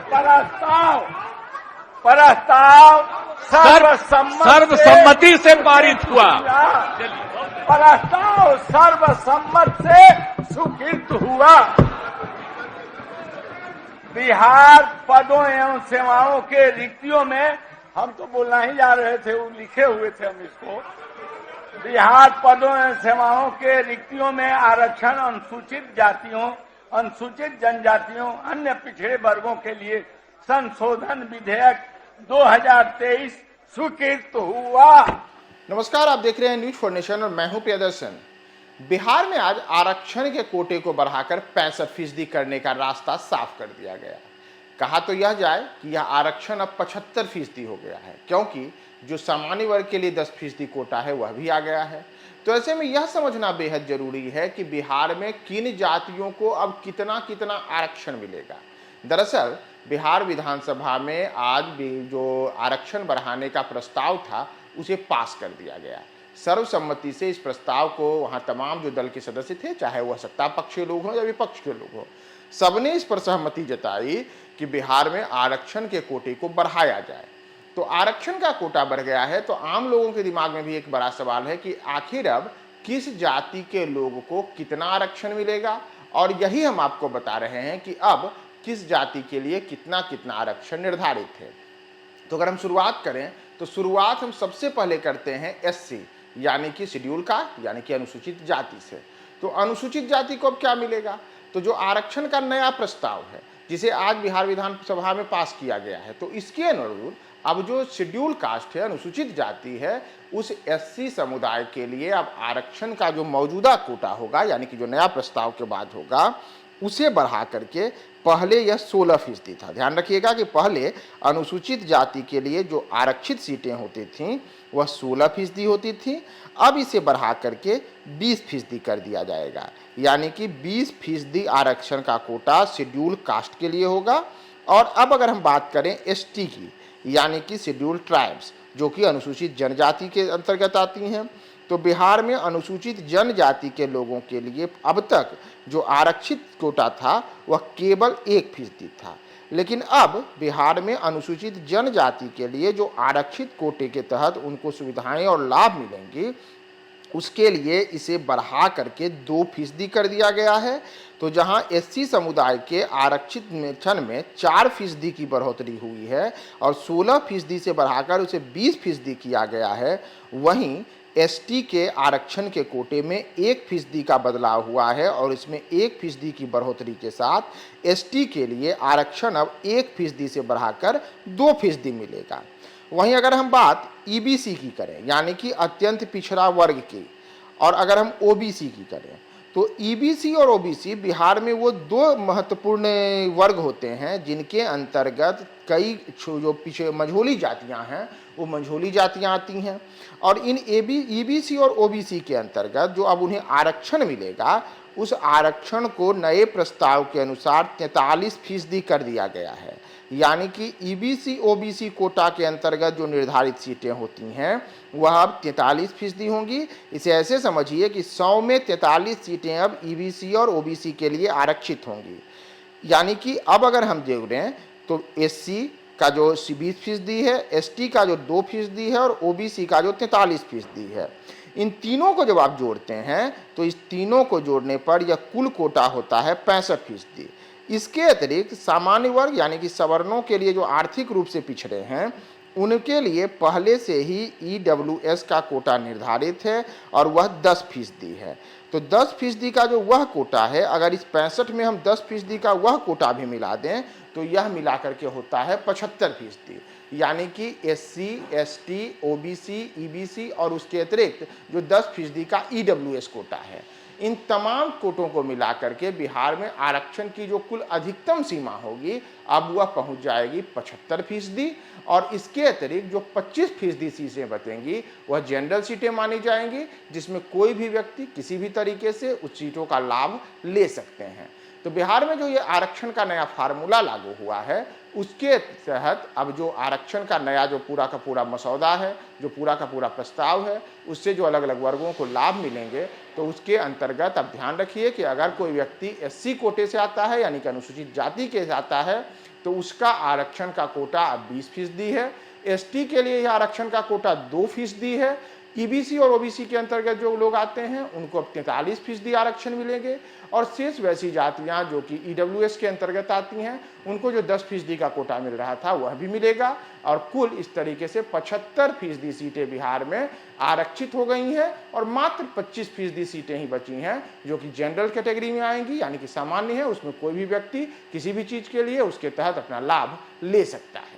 प्रस्ताव प्रस्ताव सर्वसम्मति से पारित हुआ। प्रस्ताव सर्वसम्मत से स्वीकृत हुआ। बिहार पदों एवं सेवाओं के रिक्तियों में, हम तो बोलना ही जा रहे थे, वो लिखे हुए थे हम इसको। बिहार पदों एवं सेवाओं के रिक्तियों में आरक्षण अनुसूचित जातियों, अनुसूचित जनजातियों, अन्य पिछड़े वर्गों के लिए संशोधन विधेयक 2023 स्वीकृत हुआ। नमस्कार, आप देख रहे हैं न्यूज फॉर नेशन और मैं हूं प्रियदर्शन। बिहार में आज आरक्षण के कोटे को बढ़ाकर 65% करने का रास्ता साफ कर दिया गया। कहा तो यह जाए कि यह आरक्षण अब 75% हो गया है, क्योंकि जो सामान्य वर्ग के लिए 10% कोटा है वह भी आ गया है। तो ऐसे में यह समझना बेहद जरूरी है कि बिहार में किन जातियों को अब कितना कितना आरक्षण मिलेगा। दरअसल बिहार विधानसभा में आज भी जो आरक्षण बढ़ाने का प्रस्ताव था उसे पास कर दिया गया। सर्वसम्मति से इस प्रस्ताव को वहां तमाम जो दल के सदस्य थे, चाहे वह सत्ता पक्ष के लोग हों या विपक्ष के लोग हों, सबने इस पर सहमति जताई कि बिहार में आरक्षण के कोटे को बढ़ाया जाए। तो आरक्षण का कोटा बढ़ गया है तो आम लोगों के दिमाग में भी एक बड़ा सवाल है कि आखिर अब किस जाति के लोगों को कितना आरक्षण मिलेगा, और यही हम आपको बता रहे हैं कि अब किस जाति के लिए कितना कितना आरक्षण निर्धारित है। तो अगर हम शुरुआत करें तो शुरुआत हम सबसे पहले करते हैं एससी यानी कि शेड्यूल कास्ट यानी कि अनुसूचित जाति से। तो अनुसूचित जाति को अब क्या मिलेगा? तो जो आरक्षण का नया प्रस्ताव है जिसे आज बिहार विधानसभा में पास किया गया है, तो इसके अनुरूप अब जो शेड्यूल कास्ट है, अनुसूचित जाति है, उस एससी समुदाय के लिए अब आरक्षण का जो मौजूदा कोटा होगा यानी कि जो नया प्रस्ताव के बाद होगा उसे बढ़ा करके पहले यह 16% था। ध्यान रखिएगा कि पहले अनुसूचित जाति के लिए जो आरक्षित सीटें होती थीं वह 16% होती थी। अब इसे बढ़ा करके 20% कर दिया जाएगा, यानी कि 20% आरक्षण का कोटा शेड्यूल कास्ट के लिए होगा। और अब अगर हम बात करें एसटी की यानी कि शेड्यूल ट्राइब्स, जो कि अनुसूचित जनजाति के अंतर्गत आती हैं, तो बिहार में अनुसूचित जनजाति के लोगों के लिए अब तक जो आरक्षित कोटा था वह केवल 1% था। लेकिन अब बिहार में अनुसूचित जनजाति के लिए जो आरक्षित कोटे के तहत उनको सुविधाएं और लाभ मिलेंगी, उसके लिए इसे बढ़ा करके 2% कर दिया गया है। तो जहां एससी समुदाय के आरक्षित क्षण में 4% की बढ़ोतरी हुई है और 16% से बढ़ाकर उसे 20% किया गया है, वहीं एसटी के आरक्षण के कोटे में 1% का बदलाव हुआ है और इसमें 1% की बढ़ोतरी के साथ एसटी के लिए आरक्षण अब 1% से बढ़ाकर 2% मिलेगा। वहीं अगर हम बात ईबीसी की करें यानी कि अत्यंत पिछड़ा वर्ग की, और अगर हम ओबीसी की करें, तो ईबीसी और ओबीसी बिहार में वो दो महत्वपूर्ण वर्ग होते हैं जिनके अंतर्गत कई जो पीछे मझोली जातियां हैं वो मझोली जातियां आती हैं। और इन ईबीसी और ओबीसी के अंतर्गत जो अब उन्हें आरक्षण मिलेगा, उस आरक्षण को नए प्रस्ताव के अनुसार 43% कर दिया गया है। यानी कि ईबीसी ओबीसी कोटा के अंतर्गत जो निर्धारित सीटें होती हैं वह अब 43% होंगी। इसे ऐसे समझिए कि 100 में 43 सीटें अब ईबीसी और ओबीसी के लिए आरक्षित होंगी। यानी कि अब अगर हम देखें तो एससी का जो 20% है, एसटी का जो 2% है और ओबीसी का जो 43% है, इन तीनों को जब आप जोड़ते हैं तो इस तीनों को जोड़ने पर यह कुल कोटा होता है 65%। इसके अतिरिक्त सामान्य वर्ग यानी कि सवर्णों के लिए जो आर्थिक रूप से पिछड़े हैं उनके लिए पहले से ही ईडब्ल्यूएस का कोटा निर्धारित है और वह 10% है। तो 10% का जो वह कोटा है, अगर इस 65 में हम 10% का वह कोटा भी मिला दें तो यह मिलाकर के होता है 75%। यानी कि एससी, एसटी, ओबीसी, ईबीसी और उसके अतिरिक्त जो 10% का ईडब्ल्यूएस कोटा है, इन तमाम कोटों को मिलाकर के बिहार में आरक्षण की जो कुल अधिकतम सीमा होगी अब वह पहुंच जाएगी 75%। और इसके अतिरिक्त जो 25% सीटें बचेंगी वह जनरल सीटें मानी जाएंगी, जिसमें कोई भी व्यक्ति किसी भी तरीके से उस सीटों का लाभ ले सकते हैं। तो बिहार में जो ये आरक्षण का नया फार्मूला लागू हुआ है, उसके तहत अब जो आरक्षण का नया जो पूरा का पूरा मसौदा है, जो पूरा का पूरा प्रस्ताव है, उससे जो अलग अलग वर्गों को लाभ मिलेंगे, तो उसके अंतर्गत अब ध्यान रखिए कि अगर कोई व्यक्ति एससी कोटे से आता है, यानी कि अनुसूचित जाति के से आता है, तो उसका आरक्षण का कोटा अब 20% है। एसटी के लिए यह आरक्षण का कोटा 2% है। ईबीसी और ओबीसी के अंतर्गत जो लोग आते हैं उनको अब 43% आरक्षण मिलेंगे, और शेष वैसी जातियां जो कि ईडब्ल्यूएस के अंतर्गत आती हैं उनको जो 10% का कोटा मिल रहा था वह भी मिलेगा। और कुल इस तरीके से 75% सीटें बिहार में आरक्षित हो गई हैं, और मात्र 25% सीटें ही बची हैं जो कि जनरल कैटेगरी में आएंगी, यानी कि सामान्य है, उसमें कोई भी व्यक्ति किसी भी चीज के लिए उसके तहत अपना लाभ ले सकता है।